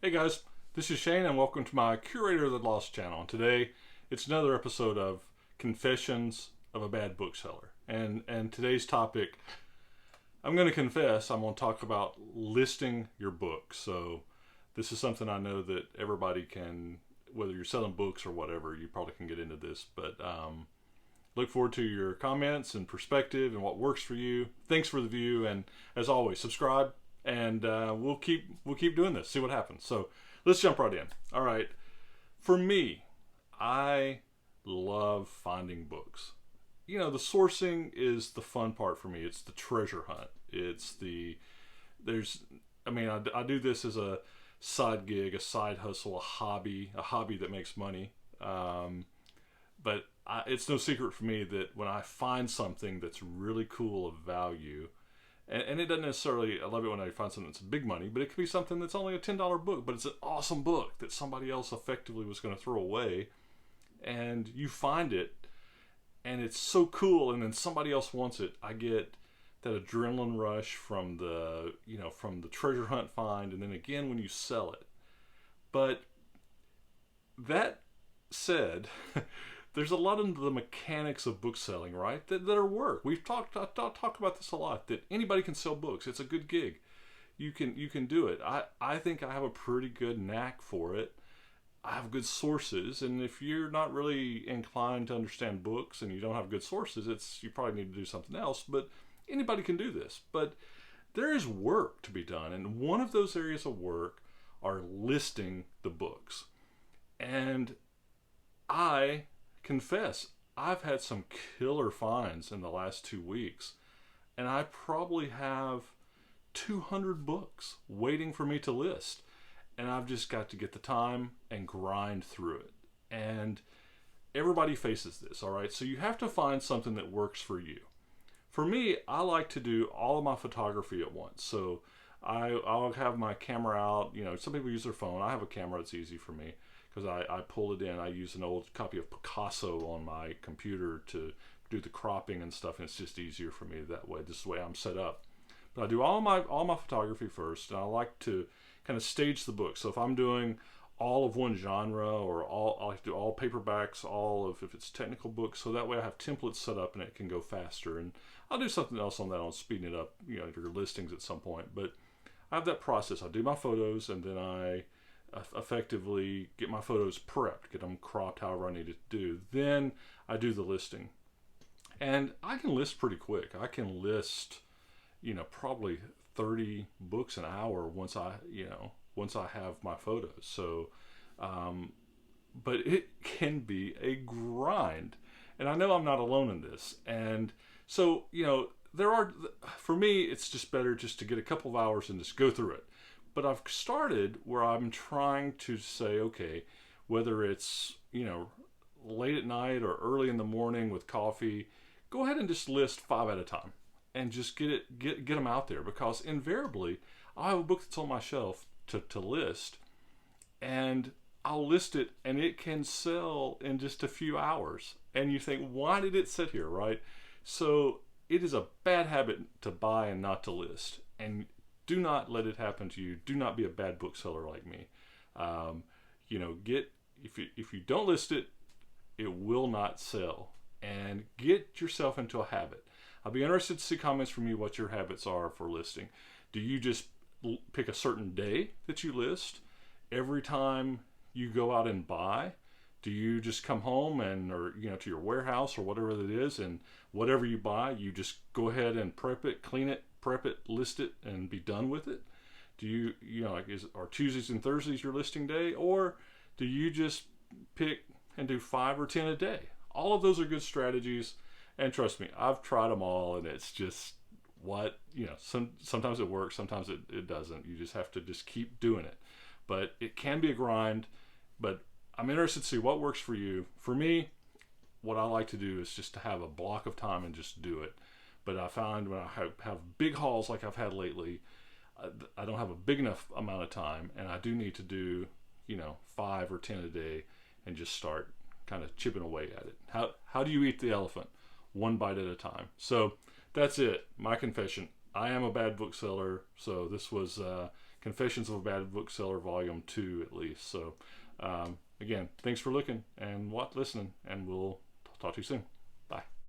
Hey guys, this is Shane and welcome to my Curator of the Lost channel. And today it's another episode of Confessions of a Bad Bookseller. And today's topic, I'm going to confess, I'm going to talk about listing your book. So this is something I know that everybody can, whether you're selling books or whatever, you probably can get into this. But look forward to your comments and perspective and what works for you. Thanks for the view, and as always, subscribe. And we'll keep doing this. See what happens. So let's jump right in. All right. For me, I love finding books. You know, the sourcing is the fun part for me. It's the treasure hunt. I do this as a side gig, a side hustle, a hobby that makes money. But it's no secret for me that when I find something that's really cool of value, and it doesn't necessarily, I love it when I find something that's big money, but it could be something that's only a $10 book, but it's an awesome book that somebody else effectively was going to throw away. And you find it, and it's so cool, and then somebody else wants it. I get that adrenaline rush from the treasure hunt find, and then again when you sell it. But that said, there's a lot of the mechanics of book selling, right? That are work. I talk about this a lot. That anybody can sell books. It's a good gig. You can do it. I think I have a pretty good knack for it. I have good sources, and if you're not really inclined to understand books and you don't have good sources, you probably need to do something else. But anybody can do this. But there is work to be done, and one of those areas of work are listing the books. And I confess, I've had some killer finds in the last 2 weeks, and I probably have 200 books waiting for me to list, and I've just got to get the time and grind through it. And everybody faces this, all right? So you have to find something that works for you. For me, I like to do all of my photography at once. So I'll have my camera out. You know, some people use their phone. I have a camera. It's easy for me, because I pull it in. I use an old copy of Picasso on my computer to do the cropping and stuff, and it's just easier for me that way. This is the way I'm set up. But I do all my photography first, and I like to kind of stage the book. So if I'm doing all of one genre, or I like to do all paperbacks, if it's technical books, so that way I have templates set up and it can go faster. And I'll do something else on that on speeding it up, your listings at some point. But I have that process. I do my photos, and then I effectively get my photos prepped, get them cropped however I need to do. Then I do the listing, and I can list pretty quick. I can list, probably 30 books an hour once I have my photos. So, but it can be a grind, and I know I'm not alone in this. And so, for me, it's just better just to get a couple of hours and just go through it. But I've started where I'm trying to say, okay, whether it's, late at night or early in the morning with coffee, go ahead and just list 5 at a time and just get them out there, because invariably I'll have a book that's on my shelf to list, and I'll list it and it can sell in just a few hours. And you think, why did it sit here, right? So it is a bad habit to buy and not to list. And do not let it happen to you. Do not be a bad bookseller like me. If you don't list it, it will not sell. And get yourself into a habit. I'll be interested to see comments from you what your habits are for listing. Do you just pick a certain day that you list every time you go out and buy? Do you just come home or to your warehouse or whatever it is, and whatever you buy, you just go ahead and prep it, clean it, prep it, list it, and be done with it? Do you, are Tuesdays and Thursdays your listing day, or do you just pick and do 5 or 10 a day? All of those are good strategies, and trust me, I've tried them all, and it's just sometimes it works, sometimes it doesn't. You just have to just keep doing it. But it can be a grind, but I'm interested to see what works for you. For me, what I like to do is just to have a block of time and just do it. But I find when I have big hauls like I've had lately, I don't have a big enough amount of time, and I do need to do 5 or 10 a day and just start kind of chipping away at it. How do you eat the elephant? One bite at a time. So that's it. My confession. I am a bad bookseller. So this was Confessions of a Bad Bookseller Volume 2 at least. So again, thanks for looking and listening, and we'll talk to you soon.